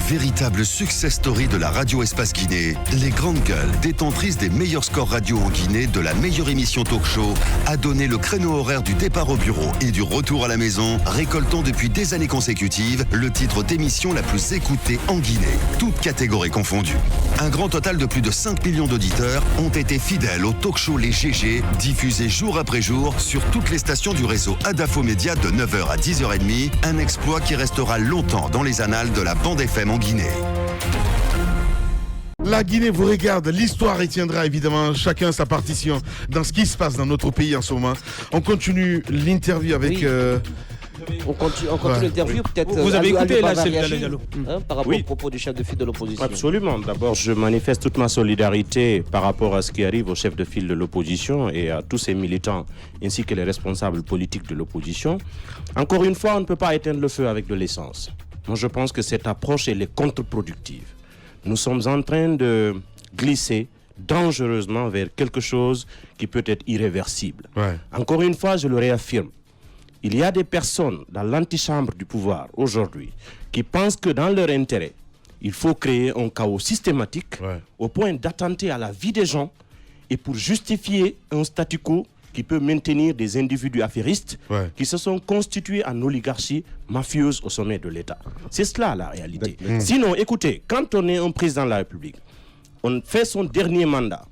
Véritable success story de la radio Espace Guinée, les grandes gueules, détentrices des meilleurs scores radio en Guinée, de la meilleure émission talk show, a donné le créneau horaire du départ au bureau et du retour à la maison, récoltant depuis des années consécutives le titre d'émission la plus écoutée en Guinée, toutes catégories confondues. Un grand total de plus de 5 millions d'auditeurs ont été fidèles au talk show Les GG, diffusé jour après jour sur toutes les stations du réseau Adafo Média de 9h à 10h30, un exploit qui restera longtemps dans les annales de la bande FM en Guinée. La Guinée vous regarde, l'histoire retiendra évidemment chacun sa partition dans ce qui se passe dans notre pays en ce moment. On continue l'interview avec... Oui. On continue l'interview, peut-être. Vous avez écouté la Diallo par rapport au propos du chef de file de l'opposition. Absolument. D'abord, je manifeste toute ma solidarité par rapport à ce qui arrive au chef de file de l'opposition et à tous ses militants, ainsi que les responsables politiques de l'opposition. Encore une fois, on ne peut pas éteindre le feu avec de l'essence. Moi, je pense que cette approche, elle est contre-productive. Nous sommes en train de glisser dangereusement vers quelque chose qui peut être irréversible. Ouais. Encore une fois, je le réaffirme. Il y a des personnes dans l'antichambre du pouvoir aujourd'hui qui pensent que dans leur intérêt, il faut créer un chaos systématique au point d'attenter à la vie des gens et pour justifier un statu quo qui peut maintenir des individus affairistes qui se sont constitués en oligarchie mafieuse au sommet de l'État. C'est cela la réalité. Sinon, écoutez, quand on est un président de la République, on fait son dernier mandat.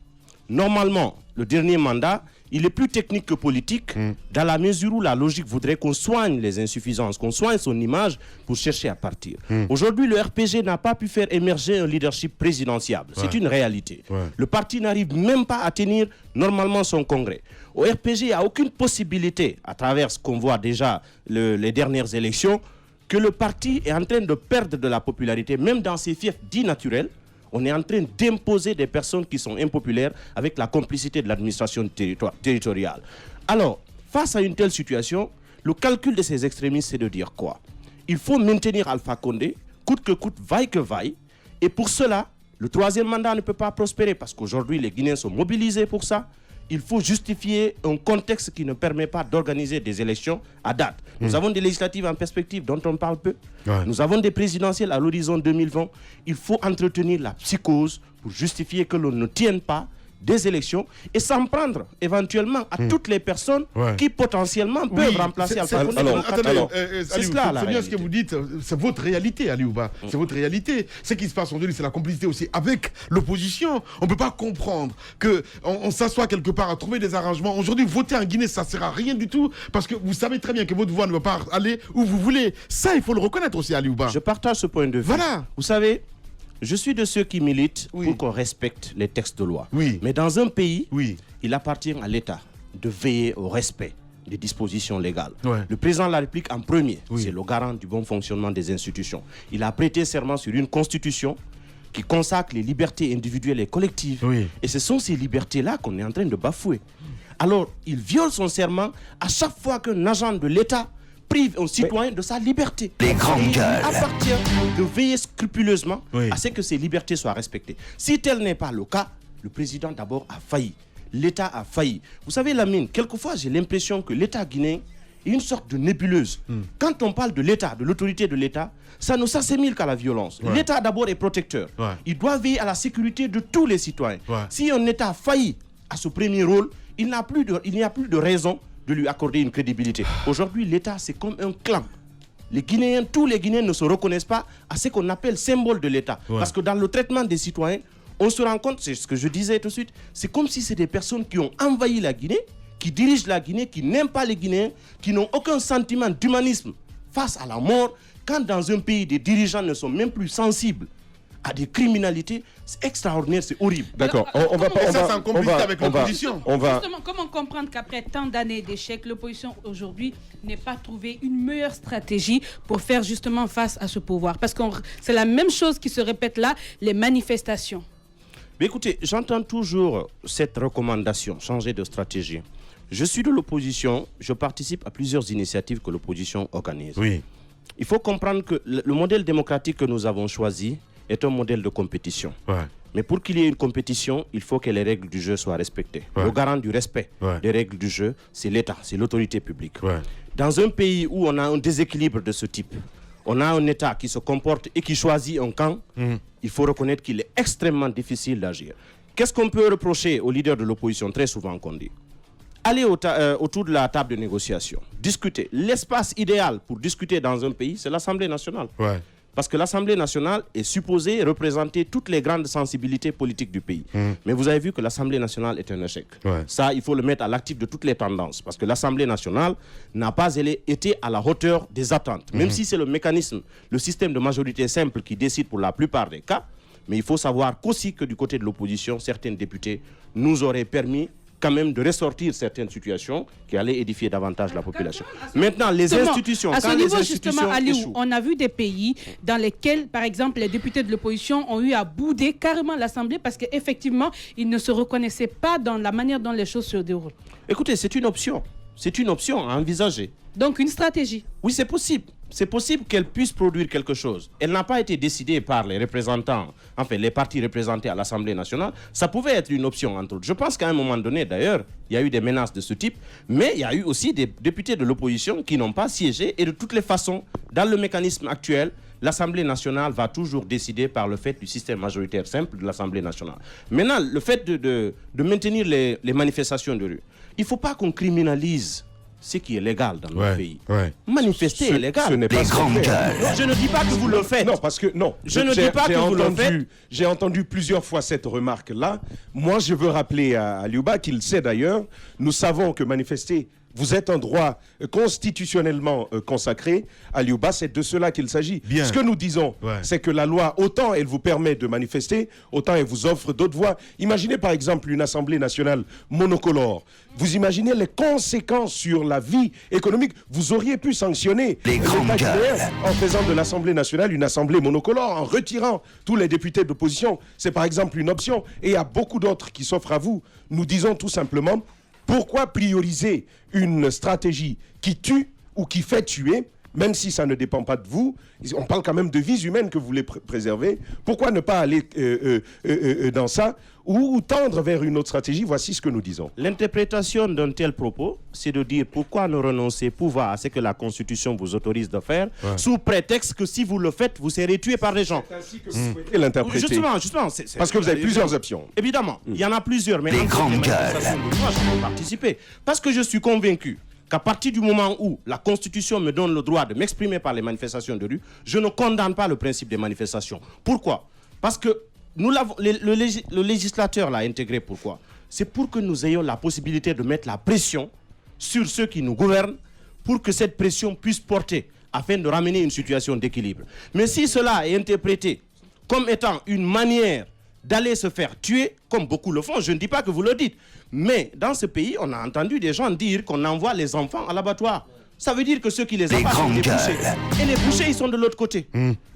Normalement, le dernier mandat, il est plus technique que politique dans la mesure où la logique voudrait qu'on soigne les insuffisances, qu'on soigne son image pour chercher à partir. Aujourd'hui, le RPG n'a pas pu faire émerger un leadership présidentiable. C'est une réalité. Le parti n'arrive même pas à tenir normalement son congrès. Au RPG, il n'y a aucune possibilité, à travers ce qu'on voit déjà les dernières élections, que le parti est en train de perdre de la popularité, même dans ses fiefs dits naturels. On est en train d'imposer des personnes qui sont impopulaires avec la complicité de l'administration territoriale. Alors, face à une telle situation, le calcul de ces extrémistes, c'est de dire quoi? Il faut maintenir Alpha Condé, coûte que coûte, vaille que vaille. Et pour cela, le troisième mandat ne peut pas prospérer parce qu'aujourd'hui, les Guinéens sont mobilisés pour ça. Il faut justifier un contexte qui ne permet pas d'organiser des élections à date. Nous avons des législatives en perspective dont on parle peu. Nous avons des présidentielles à l'horizon 2020. Il faut entretenir la psychose pour justifier que l'on ne tienne pas des élections et s'en prendre éventuellement à toutes les personnes qui potentiellement peuvent remplacer Alpha Condé. C'est cela la réalité. Ce que vous dites, c'est votre réalité, Aliouba. C'est votre réalité. Ce qui se passe aujourd'hui, c'est la complicité aussi avec l'opposition. On ne peut pas comprendre qu'on s'assoit quelque part à trouver des arrangements. Aujourd'hui, voter en Guinée, ça ne sert à rien du tout parce que vous savez très bien que votre voix ne va pas aller où vous voulez. Ça, il faut le reconnaître aussi, Aliouba. Je partage ce point de vue. Voilà. Vous savez, je suis de ceux qui militent pour qu'on respecte les textes de loi. Mais dans un pays, il appartient à l'État de veiller au respect des dispositions légales. Le président de la République en premier, c'est le garant du bon fonctionnement des institutions. Il a prêté serment sur une constitution qui consacre les libertés individuelles et collectives. Et ce sont ces libertés-là qu'on est en train de bafouer. Alors, il viole son serment à chaque fois qu'un agent de l'État prive un citoyen de sa liberté. Les grandes gueules. Il appartient de veiller scrupuleusement à ce que ces libertés soient respectées. Si tel n'est pas le cas, le président d'abord a failli. L'État a failli. Vous savez, Lamine, quelquefois j'ai l'impression que l'État guinéen est une sorte de nébuleuse. Quand on parle de l'État, de l'autorité de l'État, ça ne s'assimile qu'à la violence. L'État d'abord est protecteur. Il doit veiller à la sécurité de tous les citoyens. Si un État faillit à ce premier rôle, il n'y a plus de raison de lui accorder une crédibilité. Aujourd'hui, l'État, c'est comme un clan. Tous les Guinéens ne se reconnaissent pas à ce qu'on appelle symbole de l'État. Parce que dans le traitement des citoyens, on se rend compte, c'est ce que je disais tout de suite, c'est comme si c'est des personnes qui ont envahi la Guinée, qui dirigent la Guinée, qui n'aiment pas les Guinéens, qui n'ont aucun sentiment d'humanisme face à la mort, quand dans un pays, des dirigeants ne sont même plus sensibles à des criminalités, c'est extraordinaire, c'est horrible. D'accord, on va en complicité avec l'opposition. Justement, comment comprendre qu'après tant d'années d'échecs, l'opposition aujourd'hui n'ait pas trouvé une meilleure stratégie pour faire justement face à ce pouvoir? Parce que c'est la même chose qui se répète là, les manifestations. Mais écoutez, j'entends toujours cette recommandation, changer de stratégie. Je suis de l'opposition, je participe à plusieurs initiatives que l'opposition organise. Il faut comprendre que le modèle démocratique que nous avons choisi est un modèle de compétition. Mais pour qu'il y ait une compétition, il faut que les règles du jeu soient respectées. Le garant du respect des règles du jeu, c'est l'État, c'est l'autorité publique. Dans un pays où on a un déséquilibre de ce type, on a un État qui se comporte et qui choisit un camp, il faut reconnaître qu'il est extrêmement difficile d'agir. Qu'est-ce qu'on peut reprocher aux leaders de l'opposition, très souvent qu'on dit? Aller autour de la table de négociation, discuter. L'espace idéal pour discuter dans un pays, c'est l'Assemblée nationale. Ouais. Parce que l'Assemblée nationale est supposée représenter toutes les grandes sensibilités politiques du pays. Mais vous avez vu que l'Assemblée nationale est un échec. Ouais. Ça, il faut le mettre à l'actif de toutes les tendances. Parce que l'Assemblée nationale n'a pas été à la hauteur des attentes. Même si c'est le mécanisme, le système de majorité simple qui décide pour la plupart des cas. Mais il faut savoir qu'aussi que du côté de l'opposition, certains députés nous auraient permis quand même de ressortir certaines situations qui allaient édifier davantage la population. Maintenant, les institutions... À ce niveau, justement, Aliou, on a vu des pays dans lesquels, par exemple, les députés de l'opposition ont eu à bouder carrément l'Assemblée parce qu'effectivement, ils ne se reconnaissaient pas dans la manière dont les choses se déroulent. Écoutez, c'est une option. C'est une option à envisager. Donc, une stratégie. Oui, c'est possible. C'est possible qu'elle puisse produire quelque chose. Elle n'a pas été décidée par les représentants, enfin les partis représentés à l'Assemblée nationale. Ça pouvait être une option, entre autres. Je pense qu'à un moment donné, d'ailleurs, il y a eu des menaces de ce type, mais il y a eu aussi des députés de l'opposition qui n'ont pas siégé. Et de toutes les façons, dans le mécanisme actuel, l'Assemblée nationale va toujours décider par le fait du système majoritaire simple de l'Assemblée nationale. Maintenant, le fait de maintenir les manifestations de rue, il ne faut pas qu'on criminalise ce qui est légal dans notre pays. Manifester est légal. Ce n'est pas grandes gueules. Je ne dis pas que vous le faites. Non, parce que non. Je ne dis pas que vous le faites. J'ai entendu plusieurs fois cette remarque-là. Moi, je veux rappeler à Liouba qu'il sait d'ailleurs. Nous savons que manifester, vous êtes un droit constitutionnellement consacré. À Liouba, c'est de cela qu'il s'agit. Ce que nous disons, c'est que la loi, autant elle vous permet de manifester, autant elle vous offre d'autres voies. Imaginez par exemple une Assemblée nationale monocolore. Vous imaginez les conséquences sur la vie économique. Vous auriez pu sanctionner en faisant de l'Assemblée nationale une assemblée monocolore, en retirant tous les députés d'opposition. C'est par exemple une option. Et il y a beaucoup d'autres qui s'offrent à vous. Nous disons tout simplement, pourquoi prioriser une stratégie qui tue ou qui fait tuer, même si ça ne dépend pas de vous? On parle quand même de vies humaines que vous voulez préserver. Pourquoi ne pas aller dans ça ou tendre vers une autre stratégie? Voici ce que nous disons. L'interprétation d'un tel propos, c'est de dire pourquoi ne renoncer pouvoir à ce que la Constitution vous autorise de faire, sous prétexte que si vous le faites, vous serez tué par les gens. C'est ainsi que vous souhaitez l'interpréter. Justement. Parce que vous avez plusieurs options. Évidemment, il y en a plusieurs. Mais les grandes gueules. Moi, je vais participer. Parce que je suis convaincu qu'à partir du moment où la Constitution me donne le droit de m'exprimer par les manifestations de rue, je ne condamne pas le principe des manifestations. Pourquoi? Parce que le législateur l'a intégré. Pourquoi? C'est pour que nous ayons la possibilité de mettre la pression sur ceux qui nous gouvernent pour que cette pression puisse porter afin de ramener une situation d'équilibre. Mais si cela est interprété comme étant une manière d'aller se faire tuer, comme beaucoup le font, je ne dis pas que vous le dites, mais dans ce pays, on a entendu des gens dire qu'on envoie les enfants à l'abattoir. Ça veut dire que ceux qui les abattent sont les bouchers. Et les bouchers, ils sont de l'autre côté.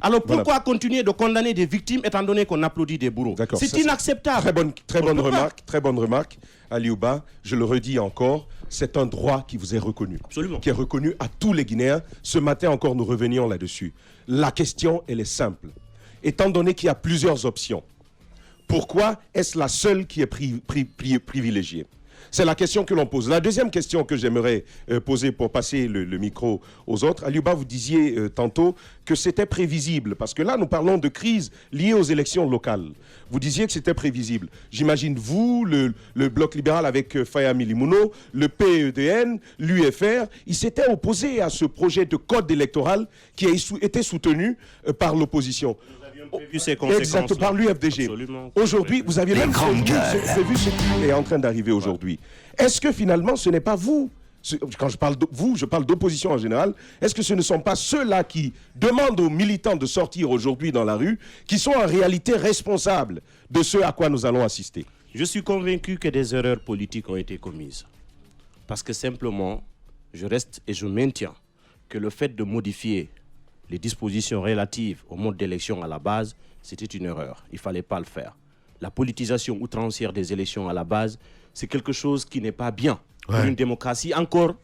Alors pourquoi continuer de condamner des victimes étant donné qu'on applaudit des bourreaux? C'est inacceptable. Très bonne remarque, Aliouba. Je le redis encore, c'est un droit qui vous est reconnu. Absolument. Qui est reconnu à tous les Guinéens. Ce matin encore, nous revenions là-dessus. La question, elle est simple. Étant donné qu'il y a plusieurs options, pourquoi est-ce la seule qui est privilégiée? C'est la question que l'on pose. La deuxième question que j'aimerais poser pour passer le micro aux autres, Aliouba, vous disiez tantôt que c'était prévisible, parce que là, nous parlons de crise liée aux élections locales. Vous disiez que c'était prévisible. J'imagine vous, le Bloc libéral avec Faya Milimono, le PEDN, l'UFR, ils s'étaient opposés à ce projet de code électoral qui a été soutenu par l'opposition. Exact, par l'UFDG. Aujourd'hui, vous aviez même prévu ce qui est en train d'arriver aujourd'hui. Est-ce que finalement, ce n'est pas vous, quand je parle de vous, je parle d'opposition en général, est-ce que ce ne sont pas ceux-là qui demandent aux militants de sortir aujourd'hui dans la rue, qui sont en réalité responsables de ce à quoi nous allons assister? Je suis convaincu que des erreurs politiques ont été commises. Parce que simplement, je reste et je maintiens que le fait de modifier les dispositions relatives au mode d'élection à la base, c'était une erreur. Il ne fallait pas le faire. La politisation outrancière des élections à la base, c'est quelque chose qui n'est pas bien pour une démocratie. Encore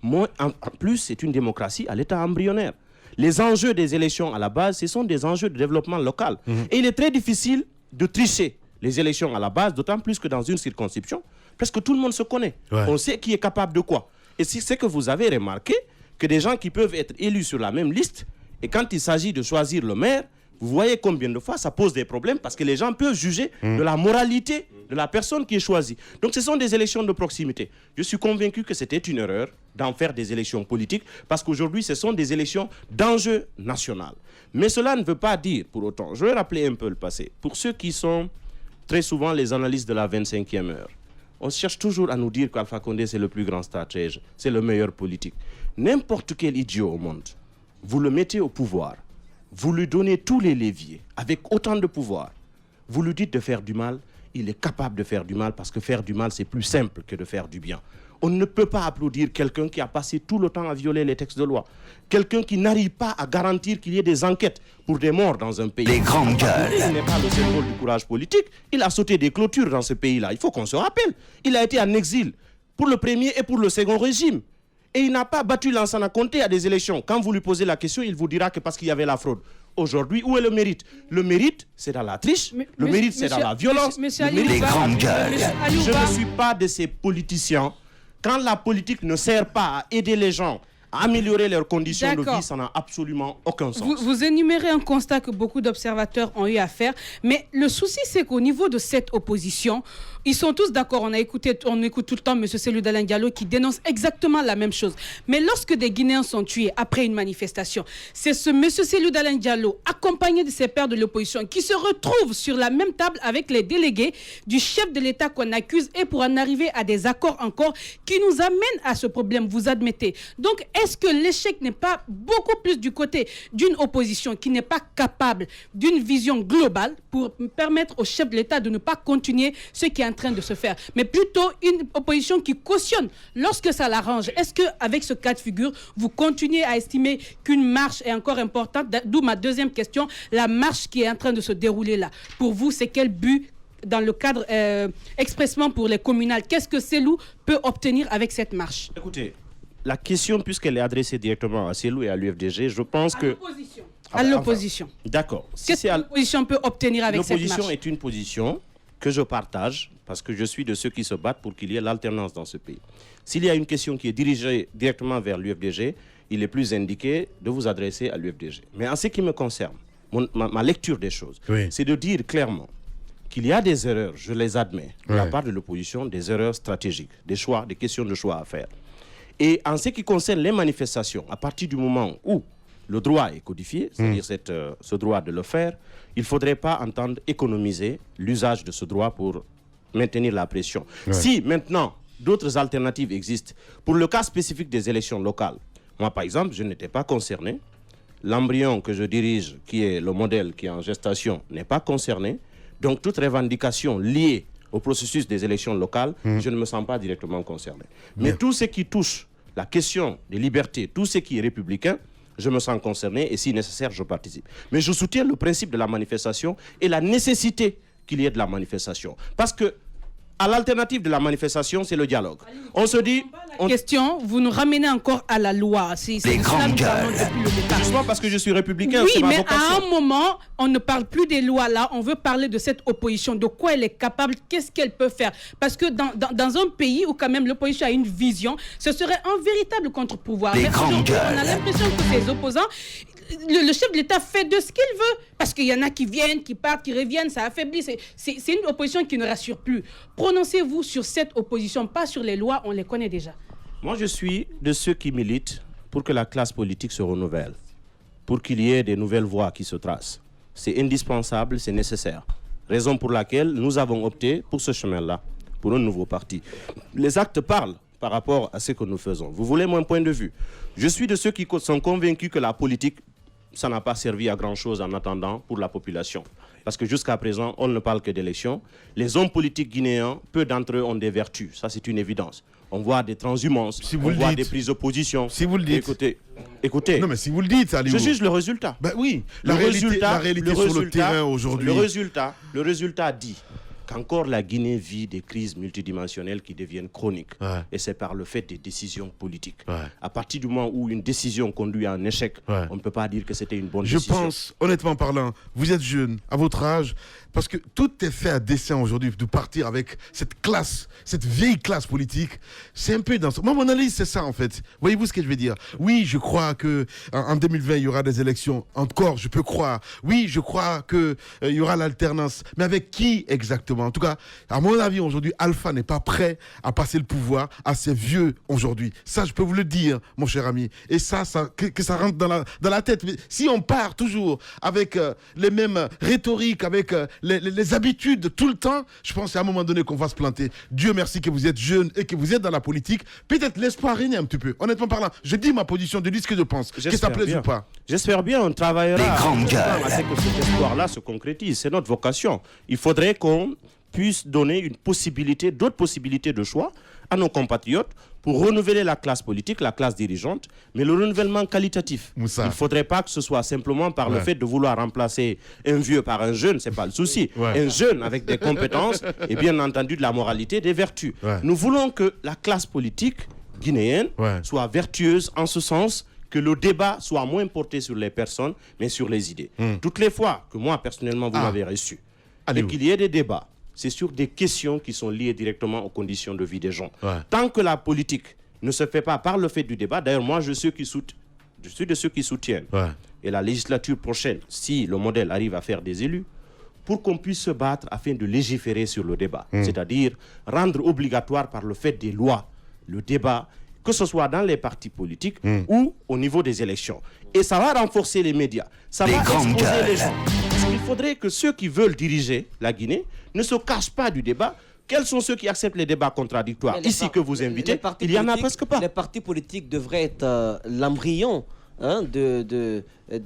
moins, en plus, c'est une démocratie à l'état embryonnaire. Les enjeux des élections à la base, ce sont des enjeux de développement local. Et il est très difficile de tricher les élections à la base, d'autant plus que dans une circonscription, presque tout le monde se connaît. On sait qui est capable de quoi. Et c'est ce que vous avez remarqué, que des gens qui peuvent être élus sur la même liste Et quand il s'agit de choisir le maire, vous voyez combien de fois ça pose des problèmes parce que les gens peuvent juger de la moralité de la personne qui est choisie. Donc ce sont des élections de proximité. Je suis convaincu que c'était une erreur d'en faire des élections politiques parce qu'aujourd'hui ce sont des élections d'enjeu national. Mais cela ne veut pas dire pour autant, je vais rappeler un peu le passé, pour ceux qui sont très souvent les analystes de la 25e heure, on cherche toujours à nous dire qu'Alpha Condé c'est le plus grand stratège, c'est le meilleur politique. N'importe quel idiot au monde, vous le mettez au pouvoir, vous lui donnez tous les leviers, avec autant de pouvoir. Vous lui dites de faire du mal, il est capable de faire du mal parce que faire du mal, c'est plus simple que de faire du bien. On ne peut pas applaudir quelqu'un qui a passé tout le temps à violer les textes de loi. Quelqu'un qui n'arrive pas à garantir qu'il y ait des enquêtes pour des morts dans un pays. Les grandes gueules. Il n'est pas le symbole du courage politique. Il a sauté des clôtures dans ce pays-là. Il faut qu'on se rappelle. Il a été en exil pour le premier et pour le second régime. Et il n'a pas battu Lansana Conté à des élections. Quand vous lui posez la question, il vous dira que parce qu'il y avait la fraude. Aujourd'hui, où est le mérite? Le mérite, c'est dans la triche. Le mérite, c'est dans la violence. Les grandes gueules. Je ne suis pas de ces politiciens. Quand la politique ne sert pas à aider les gens à améliorer leurs conditions de vie, ça n'a absolument aucun sens. Vous énumérez un constat que beaucoup d'observateurs ont eu à faire, mais le souci, c'est qu'au niveau de cette opposition, ils sont tous d'accord. On écoute tout le temps M. Cellou Dalein Diallo qui dénonce exactement la même chose. Mais lorsque des Guinéens sont tués après une manifestation, c'est ce M. Cellou Dalein Diallo, accompagné de ses pairs de l'opposition, qui se retrouve sur la même table avec les délégués du chef de l'État qu'on accuse et pour en arriver à des accords encore qui nous amènent à ce problème, vous admettez. Donc, est-ce que l'échec n'est pas beaucoup plus du côté d'une opposition qui n'est pas capable d'une vision globale pour permettre au chef de l'État de ne pas continuer ce qui est en train de se faire, mais plutôt une opposition qui cautionne lorsque ça l'arrange? Est-ce qu'avec ce cas de figure, vous continuez à estimer qu'une marche est encore importante? D'où ma deuxième question, la marche qui est en train de se dérouler là. Pour vous, c'est quel but dans le cadre expressement pour les communales? Qu'est-ce que Cellou peut obtenir avec cette marche? Écoutez, la question, puisqu'elle est adressée directement à Cellou et à l'UFDG, je pense que... À l'opposition. D'accord. Qu'est-ce que l'opposition peut obtenir avec cette marche? L'opposition est une position que je partage parce que je suis de ceux qui se battent pour qu'il y ait l'alternance dans ce pays. S'il y a une question qui est dirigée directement vers l'UFDG, il est plus indiqué de vous adresser à l'UFDG. Mais en ce qui me concerne, ma lecture des choses, c'est de dire clairement qu'il y a des erreurs, je les admets, de la part de l'opposition, des erreurs stratégiques, des choix, des questions de choix à faire. Et en ce qui concerne les manifestations, à partir du moment où le droit est codifié, c'est-à-dire ce droit de le faire, il ne faudrait pas entendre économiser l'usage de ce droit pour maintenir la pression. Si maintenant d'autres alternatives existent, pour le cas spécifique des élections locales, moi par exemple, je n'étais pas concerné, l'embryon que je dirige, qui est le modèle qui est en gestation, n'est pas concerné, donc toute revendication liée au processus des élections locales, je ne me sens pas directement concerné. Mais tout ce qui touche la question des libertés, tout ce qui est républicain, je me sens concerné et si nécessaire, je participe. Mais je soutiens le principe de la manifestation et la nécessité qu'il y ait de la manifestation. Parce que à l'alternative de la manifestation, c'est le dialogue. On se dit... Question, vous nous ramenez encore à la loi. Les grandes gueules. Justement parce que je suis républicain, oui, c'est ma mais vocation. à un moment, on ne parle plus des lois là, on veut parler de cette opposition, de quoi elle est capable, qu'est-ce qu'elle peut faire. Parce que dans un pays où quand même l'opposition a une vision, ce serait un véritable contre-pouvoir. Mais aujourd'hui, on a l'impression que ces opposants, le chef de l'État fait de ce qu'il veut. Parce qu'il y en a qui viennent, qui partent, qui reviennent, ça affaiblit. C'est une opposition qui ne rassure plus. Prononcez-vous sur cette opposition, pas sur les lois, on les connaît déjà. Moi, je suis de ceux qui militent pour que la classe politique se renouvelle, pour qu'il y ait des nouvelles voies qui se tracent. C'est indispensable, c'est nécessaire. Raison pour laquelle nous avons opté pour ce chemin-là, pour un nouveau parti. Les actes parlent par rapport à ce que nous faisons. Vous voulez mon point de vue? Je suis de ceux qui sont convaincus que la politique, ça n'a pas servi à grand-chose en attendant pour la population. Parce que jusqu'à présent, on ne parle que d'élections. Les hommes politiques guinéens, peu d'entre eux ont des vertus. Ça, c'est une évidence. On voit des transhumances, on voit des prises de position. Si vous le dites. Écoutez. Non, mais si vous le dites, Aliou. Je juge le résultat. Ben oui, la réalité sur le terrain aujourd'hui. Le résultat dit qu'encore la Guinée vit des crises multidimensionnelles qui deviennent chroniques. Et c'est par le fait des décisions politiques. À partir du moment où une décision conduit à un échec, on ne peut pas dire que c'était une bonne décision. Je pense, honnêtement parlant, vous êtes jeune, à votre âge, parce que tout est fait à dessein aujourd'hui de partir avec cette classe, cette vieille classe politique. C'est un peu dans... Moi, mon analyse, c'est ça, en fait. Voyez-vous ce que je veux dire? Oui, je crois qu'en 2020, il y aura des élections. Encore, je peux croire. Oui, je crois qu'il y aura l'alternance. Mais avec qui exactement? En tout cas, à mon avis, aujourd'hui, Alpha n'est pas prêt à passer le pouvoir à ces vieux aujourd'hui. Ça, je peux vous le dire, mon cher ami. Et ça que ça rentre dans la tête. Mais si on part toujours avec les mêmes rhétoriques, avec les habitudes tout le temps, je pense qu'à un moment donné qu'on va se planter. Dieu merci que vous êtes jeune et que vous êtes dans la politique. Peut-être l'espoir règne un petit peu. Honnêtement parlant, je dis ma position, je dis ce que je pense. Que ça plaise ou pas. J'espère bien, on travaillera à ce que cet espoir-là se concrétise. C'est notre vocation. Il faudrait qu'on puisse donner d'autres possibilités de choix à nos compatriotes pour renouveler la classe politique, la classe dirigeante, mais le renouvellement qualitatif. Moussa. Il ne faudrait pas que ce soit simplement par le fait de vouloir remplacer un vieux par un jeune, ce n'est pas le souci. Un jeune avec des compétences et bien entendu de la moralité, des vertus. Nous voulons que la classe politique guinéenne soit vertueuse en ce sens que le débat soit moins porté sur les personnes, mais sur les idées. Toutes les fois que moi, personnellement, vous m'avez reçu, et qu'il y ait des débats, c'est sur des questions qui sont liées directement aux conditions de vie des gens. Tant que la politique ne se fait pas par le fait du débat, d'ailleurs, moi, je suis de ceux qui soutiennent. Et la législature prochaine, si le modèle arrive à faire des élus, pour qu'on puisse se battre afin de légiférer sur le débat. C'est-à-dire rendre obligatoire par le fait des lois le débat, que ce soit dans les partis politiques ou au niveau des élections. Et ça va renforcer les médias. Ça va exposer les gens. Parce qu'il faudrait que ceux qui veulent diriger la Guinée ne se cachent pas du débat. Quels sont ceux qui acceptent les débats contradictoires ici que vous invitez? Il n'y en a presque pas. Les partis politiques devraient être l'embryon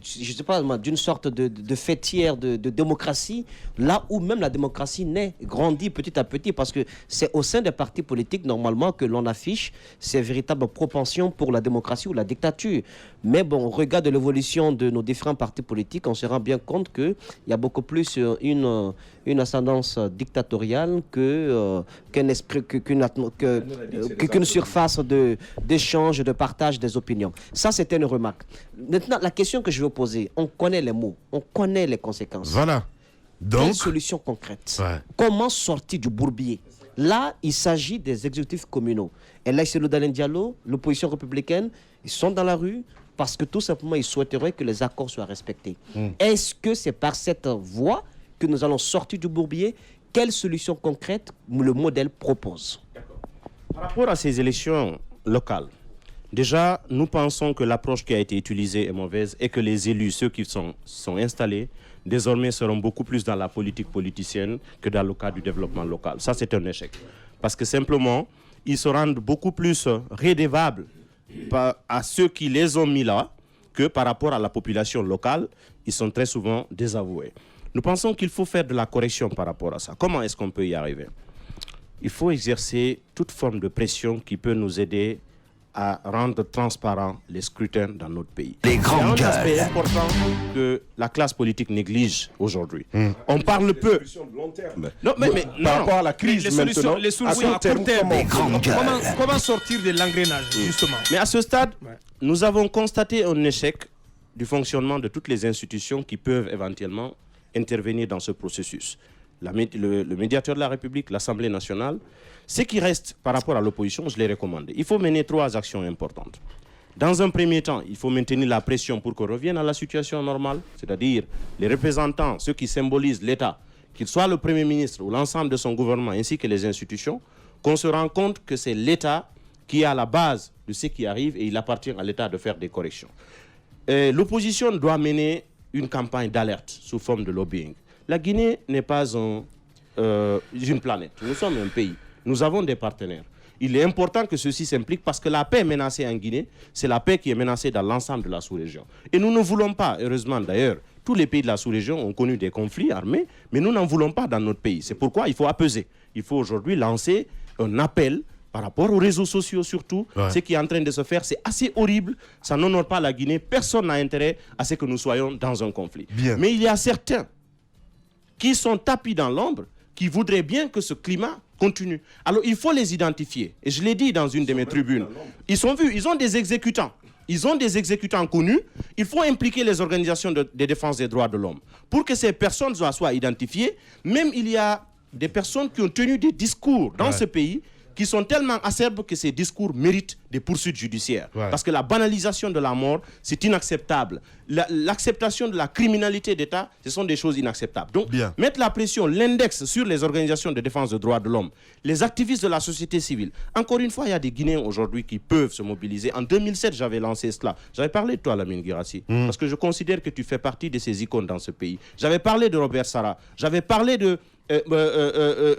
je sais pas, d'une sorte de fêtière de démocratie, là où même la démocratie naît, grandit petit à petit, parce que c'est au sein des partis politiques normalement que l'on affiche ces véritables propensions pour la démocratie ou la dictature. Mais bon, au regard de l'évolution de nos différents partis politiques, on se rend bien compte qu'il y a beaucoup plus une ascendance dictatoriale qu'un esprit, qu'une surface d'échange, de partage des opinions. Ça, c'était une remarque. Maintenant, la question que je veux poser, on connaît les mots, on connaît les conséquences. Voilà. Donc, quelle solution concrète? Comment sortir du bourbier? Là, il s'agit des exécutifs communaux. Et là, c'est Dalin Diallo, l'opposition républicaine, ils sont dans la rue parce que tout simplement, ils souhaiteraient que les accords soient respectés. Est-ce que c'est par cette voie que nous allons sortir du bourbier? Quelle solution concrète le modèle propose? Par rapport à ces élections locales, déjà, nous pensons que l'approche qui a été utilisée est mauvaise et que les élus, ceux qui sont installés, désormais seront beaucoup plus dans la politique politicienne que dans le cadre du développement local. Ça, c'est un échec. Parce que simplement, ils se rendent beaucoup plus redevables à ceux qui les ont mis là que par rapport à la population locale. Ils sont très souvent désavoués. Nous pensons qu'il faut faire de la correction par rapport à ça. Comment est-ce qu'on peut y arriver? Il faut exercer toute forme de pression qui peut nous aider à rendre transparents les scrutins dans notre pays. Les grands C'est un aspect important que la classe politique néglige aujourd'hui. On parle peu. Non, par rapport à la crise maintenant, les solutions à court terme. Comment sortir de l'engrenage, justement? Mais à ce stade, nous avons constaté un échec du fonctionnement de toutes les institutions qui peuvent éventuellement intervenir dans ce processus. Le médiateur de la République, l'Assemblée nationale. Ce qui reste par rapport à l'opposition, je l'ai recommandé. Il faut mener 3 actions importantes. Dans un premier temps, il faut maintenir la pression pour qu'on revienne à la situation normale, c'est-à-dire les représentants, ceux qui symbolisent l'État, qu'il soit le Premier ministre ou l'ensemble de son gouvernement, ainsi que les institutions, qu'on se rend compte que c'est l'État qui est à la base de ce qui arrive et il appartient à l'État de faire des corrections. L'opposition doit mener une campagne d'alerte sous forme de lobbying. La Guinée n'est pas une planète, nous sommes un pays. Nous avons des partenaires. Il est important que ceux-ci s'impliquent parce que la paix est menacée en Guinée, c'est la paix qui est menacée dans l'ensemble de la sous-région. Et nous ne voulons pas, heureusement d'ailleurs, tous les pays de la sous-région ont connu des conflits armés, mais nous n'en voulons pas dans notre pays. C'est pourquoi il faut apaiser. Il faut aujourd'hui lancer un appel par rapport aux réseaux sociaux surtout. Ce qui est en train de se faire, c'est assez horrible. Ça n'honore pas la Guinée. Personne n'a intérêt à ce que nous soyons dans un conflit. Mais il y a certains qui sont tapis dans l'ombre, qui voudraient bien que ce climat continue. Alors il faut les identifier. Et je l'ai dit dans une de mes tribunes. Ils sont vus, ils ont des exécutants. Ils ont des exécutants connus. Il faut impliquer les organisations de défense des droits de l'homme pour que ces personnes soient identifiées. Même il y a des personnes qui ont tenu des discours dans ce pays qui sont tellement acerbes que ces discours méritent des poursuites judiciaires. Parce que la banalisation de la mort, c'est inacceptable. L'acceptation de la criminalité d'État, ce sont des choses inacceptables. Donc, mettre la pression, l'index sur les organisations de défense des droits de l'homme, les activistes de la société civile. Encore une fois, il y a des Guinéens aujourd'hui qui peuvent se mobiliser. En 2007, j'avais lancé cela. J'avais parlé de toi, Lamine Guirassy, parce que je considère que tu fais partie de ces icônes dans ce pays. J'avais parlé de Robert Sarah. J'avais parlé de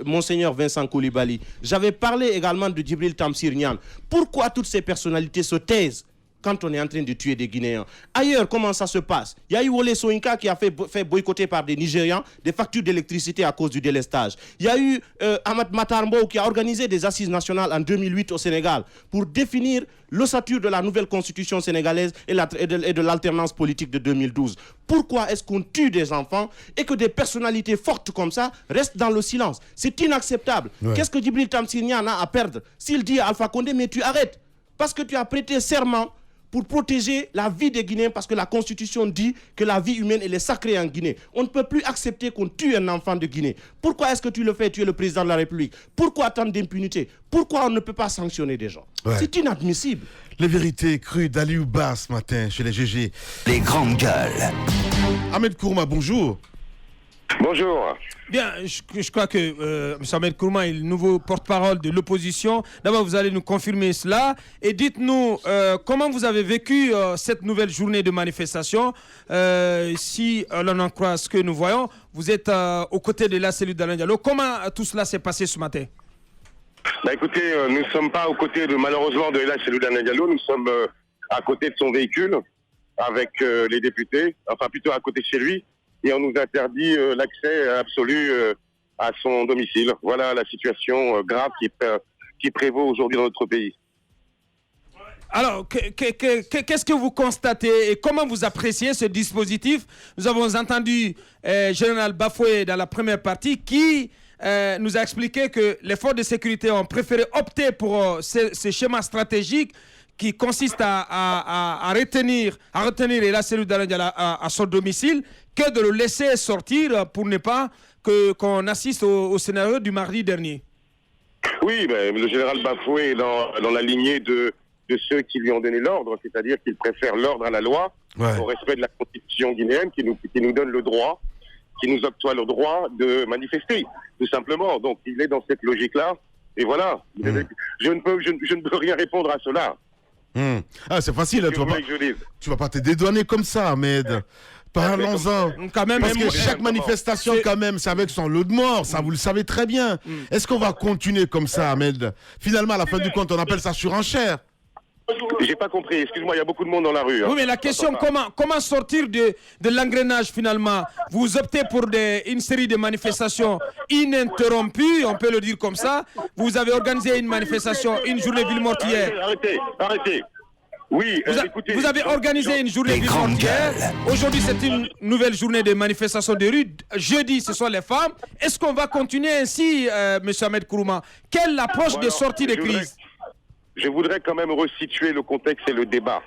Monseigneur Vincent Koulibaly. J'avais parlé également de Djibril Tamsir Niane. Pourquoi toutes ces personnalités se taisent quand on est en train de tuer des Guinéens? Ailleurs, comment ça se passe? Il y a eu Wole Soyinka qui a fait boycotter par des Nigérians des factures d'électricité à cause du délestage. Il y a eu Ahmad Matar Mbow qui a organisé des assises nationales en 2008 au Sénégal pour définir l'ossature de la nouvelle constitution sénégalaise et de l'alternance politique de 2012. Pourquoi est-ce qu'on tue des enfants et que des personnalités fortes comme ça restent dans le silence? C'est inacceptable. Qu'est-ce que Djibril Tamsir Niane a à perdre s'il dit à Alpha Condé, mais tu arrêtes? Parce que tu as prêté serment pour protéger la vie des Guinéens, parce que la Constitution dit que la vie humaine elle est sacrée en Guinée. On ne peut plus accepter qu'on tue un enfant de Guinée. Pourquoi est-ce que tu le fais? Tu es le président de la République. Pourquoi tant d'impunité? Pourquoi on ne peut pas sanctionner des gens? C'est inadmissible. Les vérités crues d'Aliou Ba ce matin chez les GG. Les grandes gueules. Ahmed Kourma, bonjour. Bonjour. Bien, je crois que M. Ahmed Kourma est le nouveau porte-parole de l'opposition. D'abord, vous allez nous confirmer cela. Et dites-nous comment vous avez vécu cette nouvelle journée de manifestation. Si l'on en croit ce que nous voyons, vous êtes aux côtés de la cellule d'Alain Diallo. Comment tout cela s'est passé ce matin? Écoutez, nous ne sommes pas aux côtés malheureusement de la cellule d'Alain Diallo. Nous sommes à côté de son véhicule avec les députés, enfin plutôt à côté de chez lui. Et on nous interdit l'accès absolu à son domicile. Voilà la situation grave qui prévaut aujourd'hui dans notre pays. Alors, qu'est-ce que vous constatez et comment vous appréciez ce dispositif? Nous avons entendu Général Bafoué dans la première partie qui nous a expliqué que les forces de sécurité ont préféré opter pour ce schéma stratégique qui consiste à retenir la cellule d'Alain Diallo à son domicile, que de le laisser sortir pour ne pas qu'on assiste au scénario du mardi dernier. Oui, le général Bafoué est dans la lignée de ceux qui lui ont donné l'ordre, c'est-à-dire qu'il préfère l'ordre à la loi, au respect de la constitution guinéenne qui nous donne le droit, qui nous octroie le droit de manifester, tout simplement. Donc il est dans cette logique-là, et voilà. Je ne peux rien répondre à cela. Ah, c'est facile, tu vas pas te dédouaner comme ça, Ahmed. Parlons-en. Parce que chaque manifestation, quand même, c'est avec son lot de mort. Ça, vous le savez très bien. Est-ce qu'on va continuer comme ça, Ahmed? Finalement, à la fin du compte, on appelle ça surenchère. J'ai pas compris. Excuse-moi, il y a beaucoup de monde dans la rue. Oui, mais la question, comment sortir de l'engrenage finalement? Vous optez pour une série de manifestations ininterrompues, on peut le dire comme ça. Vous avez organisé une manifestation, une journée ville mortière. Arrêtez. Oui, vous avez organisé une journée ville mortière. Aujourd'hui, c'est une nouvelle journée de manifestation de rue. Jeudi, ce sont les femmes. Est-ce qu'on va continuer ainsi, M. Ahmed Kourma? Quelle approche de sortie de crise? Je voudrais quand même resituer le contexte et le débat.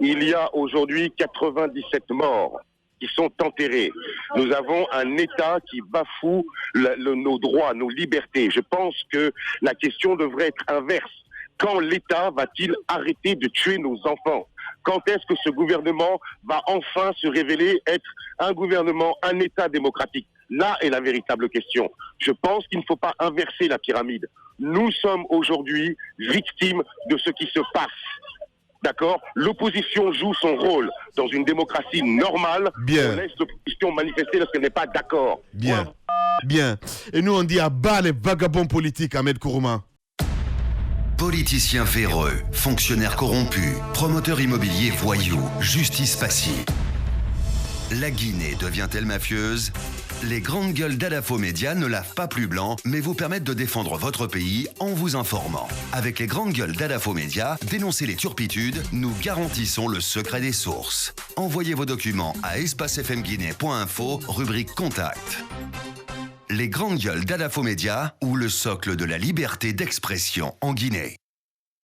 Il y a aujourd'hui 97 morts qui sont enterrés. Nous avons un État qui bafoue nos droits, nos libertés. Je pense que la question devrait être inverse. Quand l'État va-t-il arrêter de tuer nos enfants? Quand est-ce que ce gouvernement va enfin se révéler être un gouvernement, un État démocratique? Là est la véritable question. Je pense qu'il ne faut pas inverser la pyramide. Nous sommes aujourd'hui victimes de ce qui se passe. D'accord? L'opposition joue son rôle. Dans une démocratie normale, on laisse l'opposition manifester lorsqu'elle n'est pas d'accord. Bien. Et nous, on dit à bas les vagabonds politiques, Ahmed Kourma. Politiciens véreux, fonctionnaires corrompus, promoteurs immobiliers voyous, justice passive. La Guinée devient-elle mafieuse? Les grandes gueules d'Adafo Média ne lavent pas plus blanc, mais vous permettent de défendre votre pays en vous informant. Avec les grandes gueules d'Adafo Média, dénoncez les turpitudes, nous garantissons le secret des sources. Envoyez vos documents à espacefmguinée.info, rubrique Contact. les grandes gueules d'Adafo Média ou le socle de la liberté d'expression en Guinée.